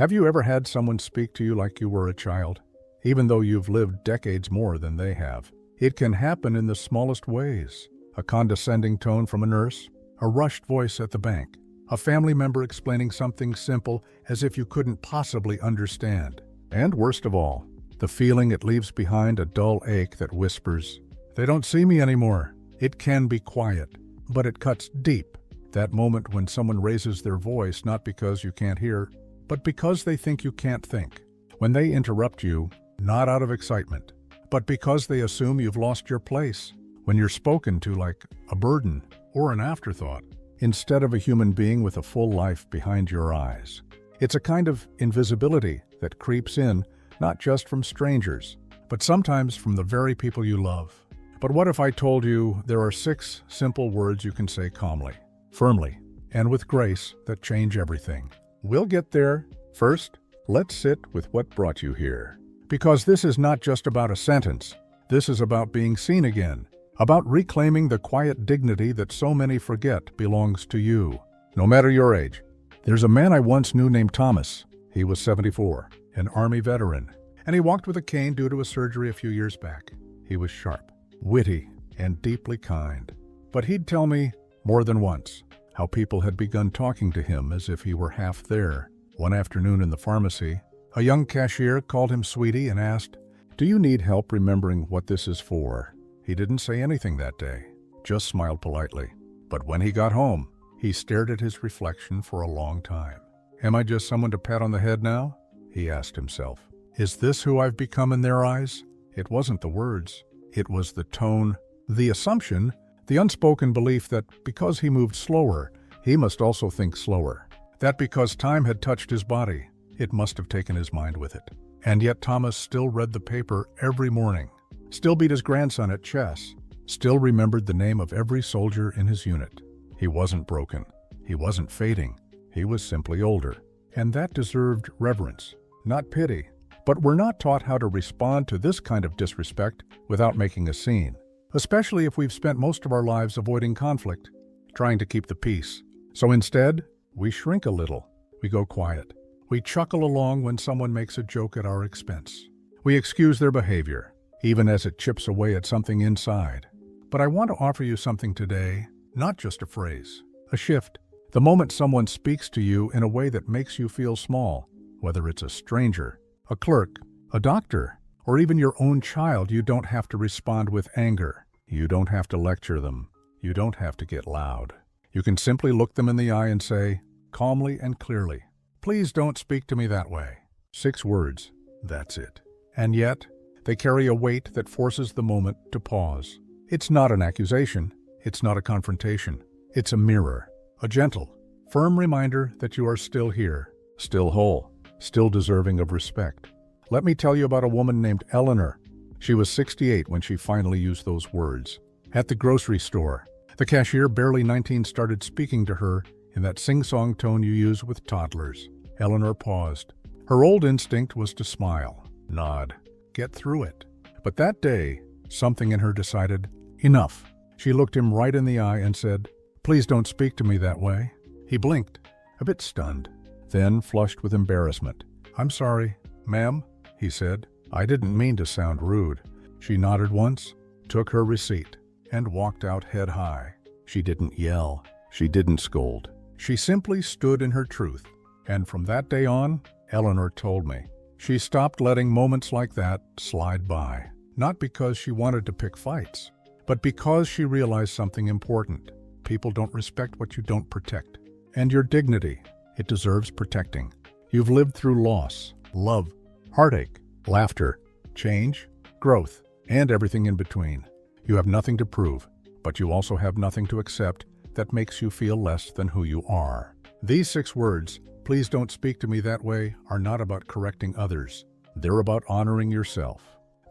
Have you ever had someone speak to you like you were a child, even though you've lived decades more than they have? It can happen in the smallest ways. A condescending tone from a nurse, a rushed voice at the bank, a family member explaining something simple as if you couldn't possibly understand. And worst of all, the feeling it leaves behind, a dull ache that whispers, "They don't see me anymore." It can be quiet, but it cuts deep. That moment when someone raises their voice not because you can't hear, but because they think you can't think. When they interrupt you, not out of excitement, but because they assume you've lost your place. When you're spoken to like a burden or an afterthought, instead of a human being with a full life behind your eyes. It's a kind of invisibility that creeps in, not just from strangers, but sometimes from the very people you love. But what if I told you there are 6 simple words you can say calmly, firmly, and with grace that change everything? We'll get there. First, let's sit with what brought you here. Because this is not just about a sentence. This is about being seen again, about reclaiming the quiet dignity that so many forget belongs to you, no matter your age. There's a man I once knew named Thomas. He was 74, an Army veteran, and he walked with a cane due to a surgery a few years back. He was sharp, witty, and deeply kind. But he'd tell me, more than once, how people had begun talking to him as if he were half there. One afternoon in the pharmacy, a young cashier called him sweetie and asked, "Do you need help remembering what this is for?" He didn't say anything that day, just smiled politely. But when he got home, he stared at his reflection for a long time. "Am I just someone to pat on the head now?" he asked himself. "Is this who I've become in their eyes?" It wasn't the words. It was the tone, the assumption, the unspoken belief that because he moved slower, he must also think slower. That because time had touched his body, it must have taken his mind with it. And yet Thomas still read the paper every morning, still beat his grandson at chess, still remembered the name of every soldier in his unit. He wasn't broken. He wasn't fading. He was simply older. And that deserved reverence, not pity. But we're not taught how to respond to this kind of disrespect without making a scene, especially if we've spent most of our lives avoiding conflict, trying to keep the peace. So instead, we shrink a little. We go quiet. We chuckle along when someone makes a joke at our expense. We excuse their behavior, even as it chips away at something inside. But I want to offer you something today, not just a phrase, a shift. The moment someone speaks to you in a way that makes you feel small, whether it's a stranger, a clerk, a doctor, or even your own child, you don't have to respond with anger. You don't have to lecture them. You don't have to get loud. You can simply look them in the eye and say, calmly and clearly, "Please don't speak to me that way." 6 words, that's it. And yet, they carry a weight that forces the moment to pause. It's not an accusation. It's not a confrontation. It's a mirror, a gentle, firm reminder that you are still here, still whole, still deserving of respect. Let me tell you about a woman named Eleanor. She was 68 when she finally used those words. At the grocery store, the cashier, barely 19, started speaking to her in that sing-song tone you use with toddlers. Eleanor paused. Her old instinct was to smile, nod, get through it. But that day, something in her decided, enough. She looked him right in the eye and said, "Please don't speak to me that way." He blinked, a bit stunned, then flushed with embarrassment. "I'm sorry, ma'am," he said. "I didn't mean to sound rude." She nodded once, took her receipt, and walked out head high. She didn't yell. She didn't scold. She simply stood in her truth. And from that day on, Eleanor told me, she stopped letting moments like that slide by. Not because she wanted to pick fights, but because she realized something important. People don't respect what you don't protect. And your dignity, it deserves protecting. You've lived through loss, love, heartache, laughter, change, growth, and everything in between. You have nothing to prove, but you also have nothing to accept that makes you feel less than who you are. These 6 words, "Please don't speak to me that way," are not about correcting others. They're about honoring yourself.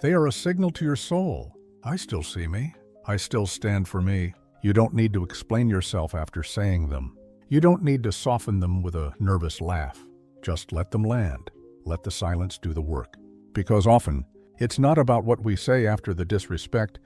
They are a signal to your soul. I still see me. I still stand for me. You don't need to explain yourself after saying them. You don't need to soften them with a nervous laugh. Just let them land. Let the silence do the work. Because often, it's not about what we say after the disrespect.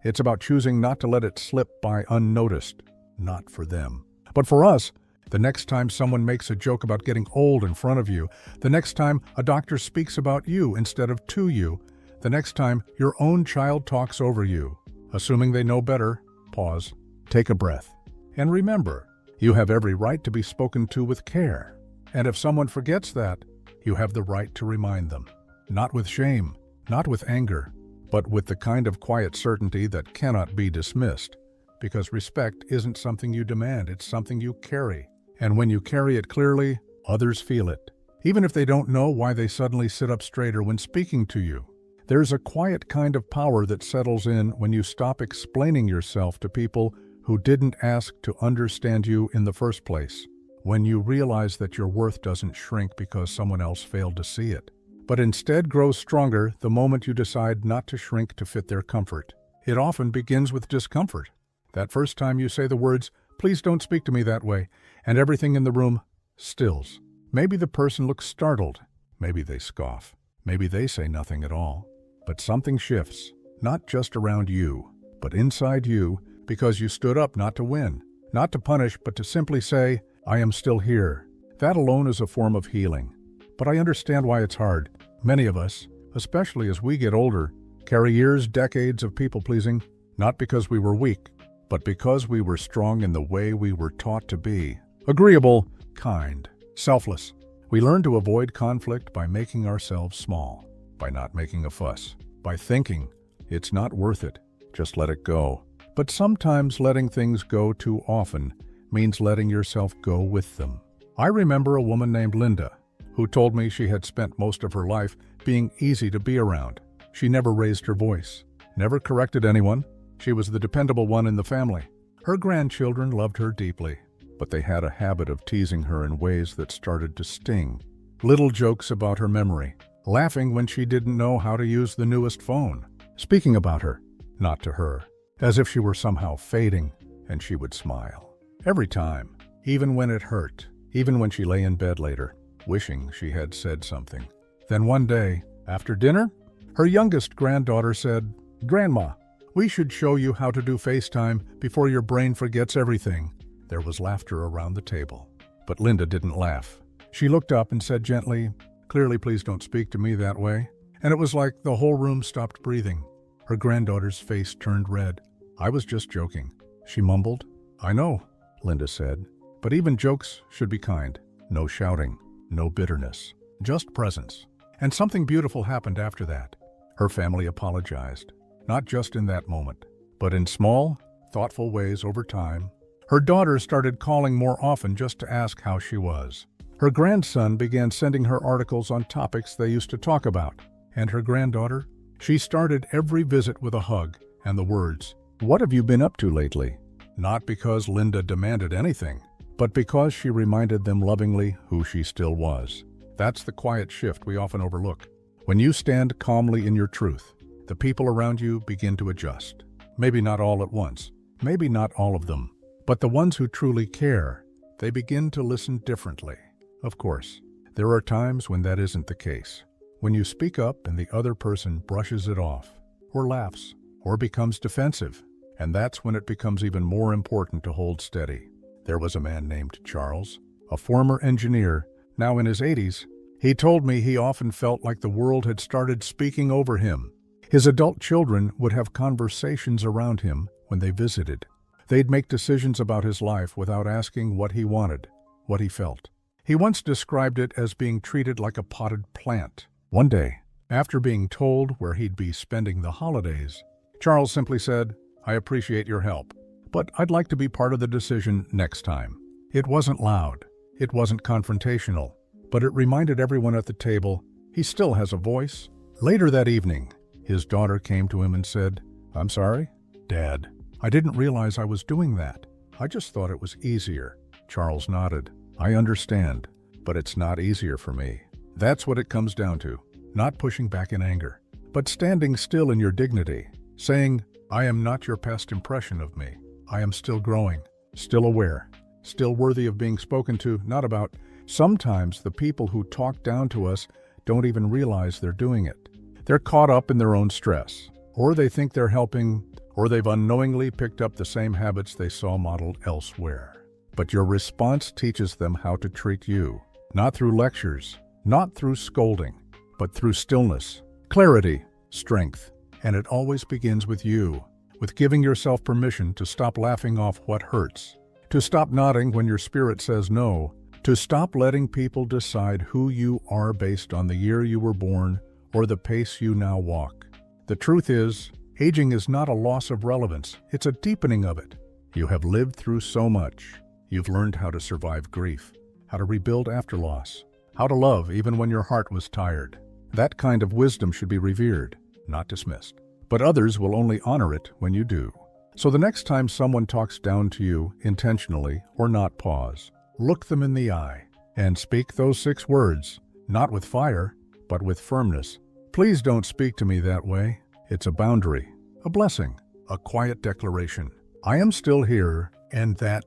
It's about choosing not to let it slip by unnoticed. Not for them, but for us. The next time someone makes a joke about getting old in front of you, the next time a doctor speaks about you instead of to you, the next time your own child talks over you. Assuming they know better, pause, take a breath. And remember, you have every right to be spoken to with care. And if someone forgets that, you have the right to remind them. Not with shame, not with anger, but with the kind of quiet certainty that cannot be dismissed. Because respect isn't something you demand, it's something you carry. And when you carry it clearly, others feel it. Even if they don't know why they suddenly sit up straighter when speaking to you. There's a quiet kind of power that settles in when you stop explaining yourself to people who didn't ask to understand you in the first place. When you realize that your worth doesn't shrink because someone else failed to see it, but instead grows stronger the moment you decide not to shrink to fit their comfort. It often begins with discomfort. That first time you say the words, "Please don't speak to me that way," and everything in the room stills. Maybe the person looks startled. Maybe they scoff. Maybe they say nothing at all. But something shifts, not just around you, but inside you, because you stood up not to win, not to punish, but to simply say, "I am still here." That alone is a form of healing. But I understand why it's hard. Many of us, especially as we get older, carry years, decades of people-pleasing, not because we were weak, but because we were strong in the way we were taught to be. Agreeable, kind, selfless. We learn to avoid conflict by making ourselves small, by not making a fuss, by thinking, "It's not worth it, just let it go." But sometimes letting things go too often means letting yourself go with them. I remember a woman named Linda, who told me she had spent most of her life being easy to be around. She never raised her voice, never corrected anyone. She was the dependable one in the family. Her grandchildren loved her deeply, but they had a habit of teasing her in ways that started to sting. Little jokes about her memory, laughing when she didn't know how to use the newest phone, speaking about her, not to her, as if she were somehow fading, and she would smile. Every time, even when it hurt, even when she lay in bed later, wishing she had said something. Then one day, after dinner, her youngest granddaughter said, "Grandma, we should show you how to do FaceTime before your brain forgets everything." There was laughter around the table, but Linda didn't laugh. She looked up and said gently, "Clearly, please don't speak to me that way." And it was like the whole room stopped breathing. Her granddaughter's face turned red. "I was just joking," she mumbled. "I know," Linda said, "but even jokes should be kind. No shouting, no bitterness, just presence." And something beautiful happened after that. Her family apologized, not just in that moment, but in small, thoughtful ways over time. Her daughter started calling more often just to ask how she was. Her grandson began sending her articles on topics they used to talk about. And her granddaughter? She started every visit with a hug and the words, "What have you been up to lately?" Not because Linda demanded anything, but because she reminded them lovingly who she still was. That's the quiet shift we often overlook. When you stand calmly in your truth, the people around you begin to adjust. Maybe not all at once, maybe not all of them, but the ones who truly care, they begin to listen differently. Of course, there are times when that isn't the case. When you speak up and the other person brushes it off, or laughs, or becomes defensive, and that's when it becomes even more important to hold steady. There was a man named Charles, a former engineer, now in his 80s. He told me he often felt like the world had started speaking over him. His adult children would have conversations around him when they visited. They'd make decisions about his life without asking what he wanted, what he felt. He once described it as being treated like a potted plant. One day, after being told where he'd be spending the holidays, Charles simply said, "I appreciate your help, but I'd like to be part of the decision next time." It wasn't loud, it wasn't confrontational, but it reminded everyone at the table he still has a voice. Later that evening, his daughter came to him and said, "I'm sorry, Dad. I didn't realize I was doing that. I just thought it was easier." Charles nodded. "I understand, but it's not easier for me." That's what it comes down to. Not pushing back in anger, but standing still in your dignity, saying, "I am not your past impression of me. I am still growing, still aware, still worthy of being spoken to, not about." Sometimes the people who talk down to us don't even realize they're doing it. They're caught up in their own stress, or they think they're helping, or they've unknowingly picked up the same habits they saw modeled elsewhere. but your response teaches them how to treat you. Not through lectures, not through scolding, but through stillness, clarity, strength. And it always begins with you, with giving yourself permission to stop laughing off what hurts, to stop nodding when your spirit says no, to stop letting people decide who you are based on the year you were born or the pace you now walk. The truth is, aging is not a loss of relevance, it's a deepening of it. You have lived through so much. You've learned how to survive grief, how to rebuild after loss, how to love even when your heart was tired. That kind of wisdom should be revered, not dismissed. But others will only honor it when you do. So the next time someone talks down to you, intentionally or not, pause. Look them in the eye and speak those 6 words, not with fire, but with firmness. Please don't speak to me that way. It's a boundary, a blessing, a quiet declaration. I am still here, and that,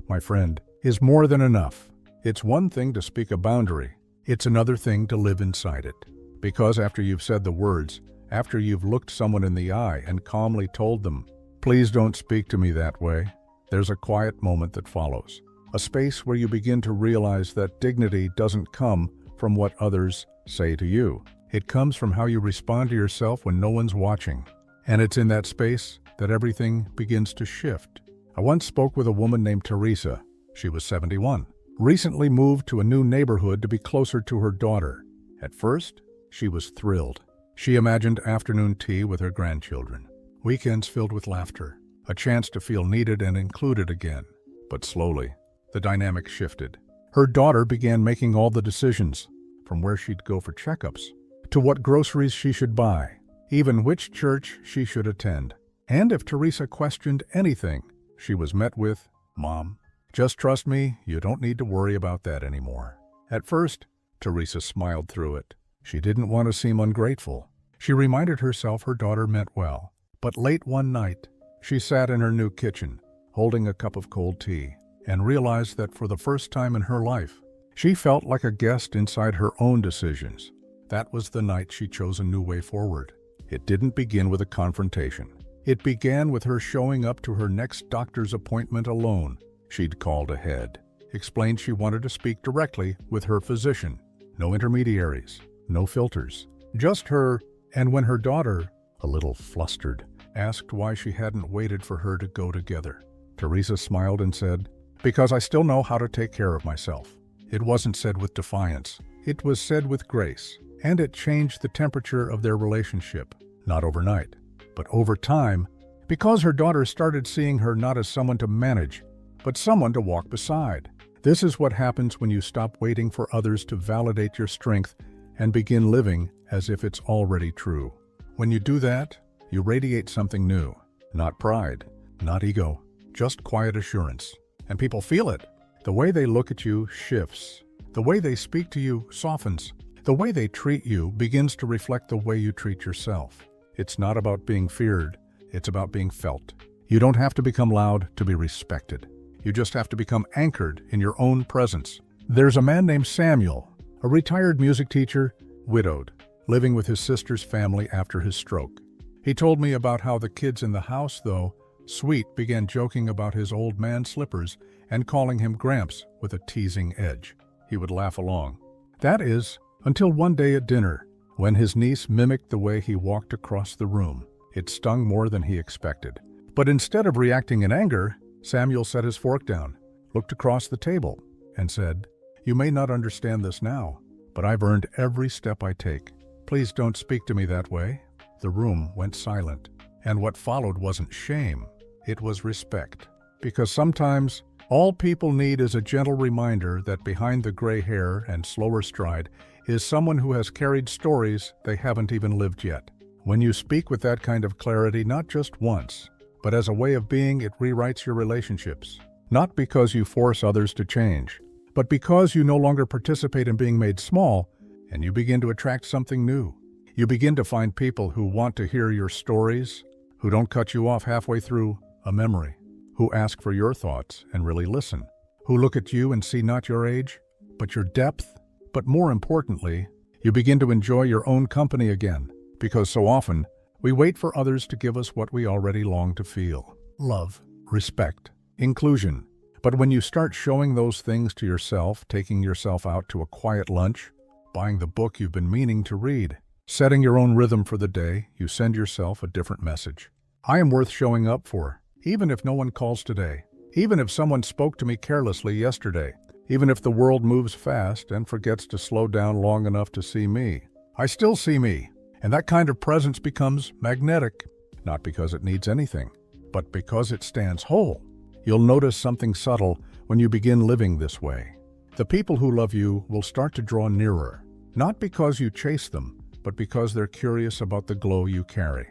my friend, is more than enough. It's one thing to speak a boundary. It's another thing to live inside it. Because after you've said the words, after you've looked someone in the eye and calmly told them, please don't speak to me that way, there's a quiet moment that follows. A space where you begin to realize that dignity doesn't come from what others say to you. It comes from how you respond to yourself when no one's watching. And it's in that space that everything begins to shift. I once spoke with a woman named Theresa. She was 71, recently moved to a new neighborhood to be closer to her daughter. At first, she was thrilled. She imagined afternoon tea with her grandchildren, weekends filled with laughter, a chance to feel needed and included again. But slowly, the dynamic shifted. Her daughter began making all the decisions, from where she'd go for checkups, to what groceries she should buy, even which church she should attend. And if Theresa questioned anything, she was met with, "Mom, just trust me, you don't need to worry about that anymore." At first, Theresa smiled through it. She didn't want to seem ungrateful. She reminded herself her daughter meant well. But late one night, she sat in her new kitchen, holding a cup of cold tea, and realized that for the first time in her life, she felt like a guest inside her own decisions. That was the night she chose a new way forward. It didn't begin with a confrontation. It began with her showing up to her next doctor's appointment alone. She'd called ahead, explained she wanted to speak directly with her physician. No intermediaries, no filters, just her. And when her daughter, a little flustered, asked why she hadn't waited for her to go together, Theresa smiled and said, "Because I still know how to take care of myself." It wasn't said with defiance. It was said with grace. And it changed the temperature of their relationship, not overnight, but over time, because her daughter started seeing her not as someone to manage, but someone to walk beside. This is what happens when you stop waiting for others to validate your strength and begin living as if it's already true. When you do that, you radiate something new. Not pride, not ego, just quiet assurance. And people feel it. The way they look at you shifts. The way they speak to you softens. The way they treat you begins to reflect the way you treat yourself. It's not about being feared, it's about being felt. You don't have to become loud to be respected. You just have to become anchored in your own presence. There's a man named Samuel, a retired music teacher, widowed, living with his sister's family after his stroke. He told me about how the kids in the house, though sweet, began joking about his old man slippers and calling him Gramps with a teasing edge. He would laugh along. That is, until one day at dinner, when his niece mimicked the way he walked across the room. It stung more than he expected. But instead of reacting in anger, Samuel set his fork down, looked across the table, and said, "You may not understand this now, but I've earned every step I take. Please don't speak to me that way." The room went silent, and what followed wasn't shame, it was respect. Because sometimes, all people need is a gentle reminder that behind the gray hair and slower stride is someone who has carried stories they haven't even lived yet. When you speak with that kind of clarity, not just once, but as a way of being, it rewrites your relationships. Not because you force others to change, but because you no longer participate in being made small, and you begin to attract something new. You begin to find people who want to hear your stories, who don't cut you off halfway through a memory, who ask for your thoughts and really listen, who look at you and see not your age, but your depth. But more importantly, you begin to enjoy your own company again, because so often, we wait for others to give us what we already long to feel. Love, respect, inclusion. But when you start showing those things to yourself, taking yourself out to a quiet lunch, buying the book you've been meaning to read, setting your own rhythm for the day, you send yourself a different message. I am worth showing up for, even if no one calls today, even if someone spoke to me carelessly yesterday, even if the world moves fast and forgets to slow down long enough to see me. I still see me, and that kind of presence becomes magnetic, not because it needs anything, but because it stands whole. You'll notice something subtle when you begin living this way. The people who love you will start to draw nearer, not because you chase them, but because they're curious about the glow you carry.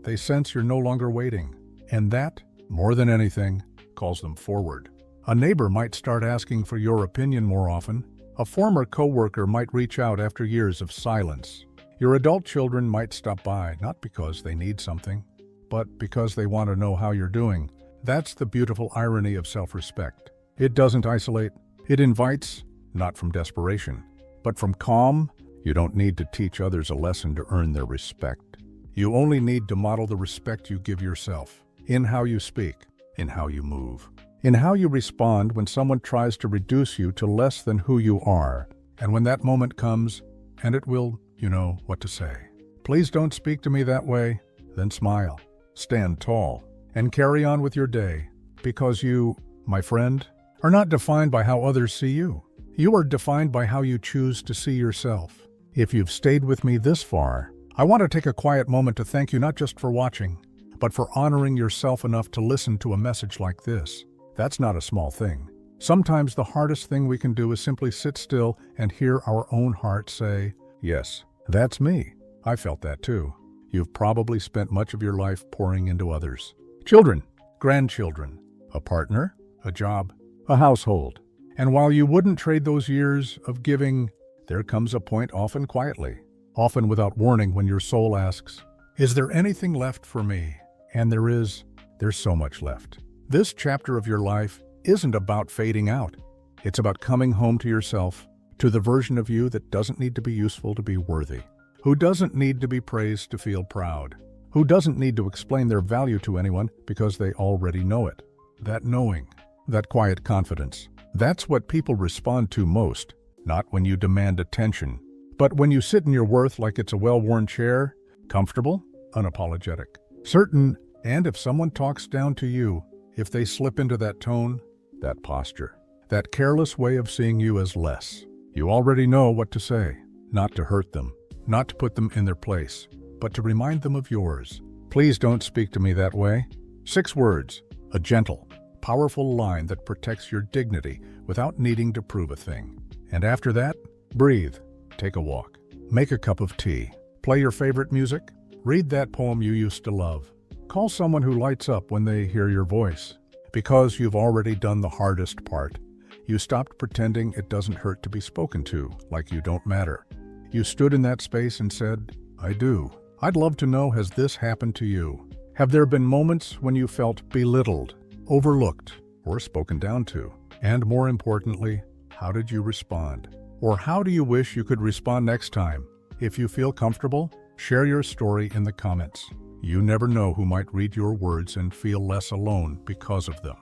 They sense you're no longer waiting, and that, more than anything, calls them forward. A neighbor might start asking for your opinion more often. A former coworker might reach out after years of silence. Your adult children might stop by, not because they need something, but because they want to know how you're doing. That's the beautiful irony of self-respect. It doesn't isolate. It invites, not from desperation, but from calm. You don't need to teach others a lesson to earn their respect. You only need to model the respect you give yourself, in how you speak, in how you move, in how you respond when someone tries to reduce you to less than who you are. And when that moment comes, and it will, you know what to say. Please don't speak to me that way. Then smile, stand tall, and carry on with your day, because you, my friend, are not defined by how others see you. You are defined by how you choose to see yourself. If you've stayed with me this far, I want to take a quiet moment to thank you not just for watching, but for honoring yourself enough to listen to a message like this. That's not a small thing. Sometimes the hardest thing we can do is simply sit still and hear our own heart say, yes, that's me. I felt that too. You've probably spent much of your life pouring into others. Children, grandchildren, a partner, a job, a household. And while you wouldn't trade those years of giving, there comes a point, often quietly, often without warning, when your soul asks, is there anything left for me? And there's so much left. This chapter of your life isn't about fading out. It's about coming home to yourself, to the version of you that doesn't need to be useful to be worthy, who doesn't need to be praised to feel proud, who doesn't need to explain their value to anyone because they already know it. That knowing, that quiet confidence, that's what people respond to most, not when you demand attention, but when you sit in your worth like it's a well-worn chair, comfortable, unapologetic, certain, and if someone talks down to you, if they slip into that tone, that posture, that careless way of seeing you as less, you already know what to say, not to hurt them, not to put them in their place, but to remind them of yours. Please don't speak to me that way. 6 words, a gentle, powerful line that protects your dignity without needing to prove a thing. And after that, breathe, take a walk, make a cup of tea, play your favorite music, read that poem you used to love. Call someone who lights up when they hear your voice. Because you've already done the hardest part. You stopped pretending it doesn't hurt to be spoken to, like you don't matter. You stood in that space and said, I do. I'd love to know, has this happened to you? Have there been moments when you felt belittled, overlooked, or spoken down to? And more importantly, how did you respond? Or how do you wish you could respond next time? If you feel comfortable, share your story in the comments. You never know who might read your words and feel less alone because of them.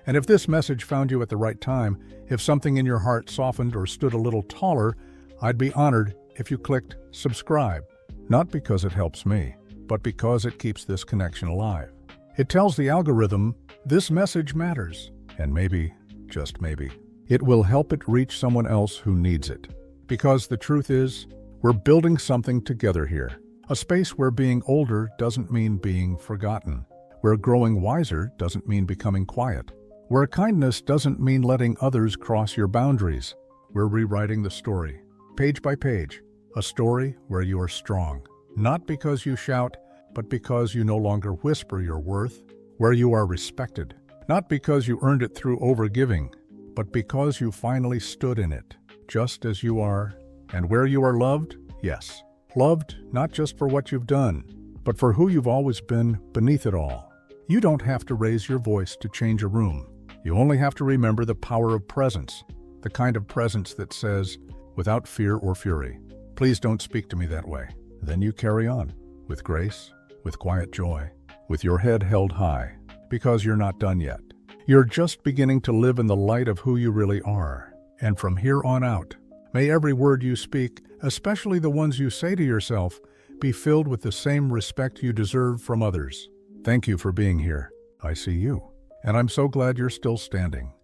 And if this message found you at the right time, if something in your heart softened or stood a little taller, I'd be honored if you clicked subscribe. Not because it helps me, but because it keeps this connection alive. It tells the algorithm this message matters, and maybe, just maybe, it will help it reach someone else who needs it. Because the truth is, we're building something together here. A space where being older doesn't mean being forgotten, where growing wiser doesn't mean becoming quiet, where kindness doesn't mean letting others cross your boundaries. We're rewriting the story, page by page, a story where you are strong, not because you shout, but because you no longer whisper your worth, where you are respected, not because you earned it through overgiving, but because you finally stood in it, just as you are, and where you are loved, yes. Loved not just for what you've done, but for who you've always been beneath it all. You don't have to raise your voice to change a room. You only have to remember the power of presence, the kind of presence that says, without fear or fury, please don't speak to me that way. Then you carry on, with grace, with quiet joy, with your head held high, because you're not done yet. You're just beginning to live in the light of who you really are. And from here on out, may every word you speak, especially the ones you say to yourself, be filled with the same respect you deserve from others. Thank you for being here. I see you. And I'm so glad you're still standing.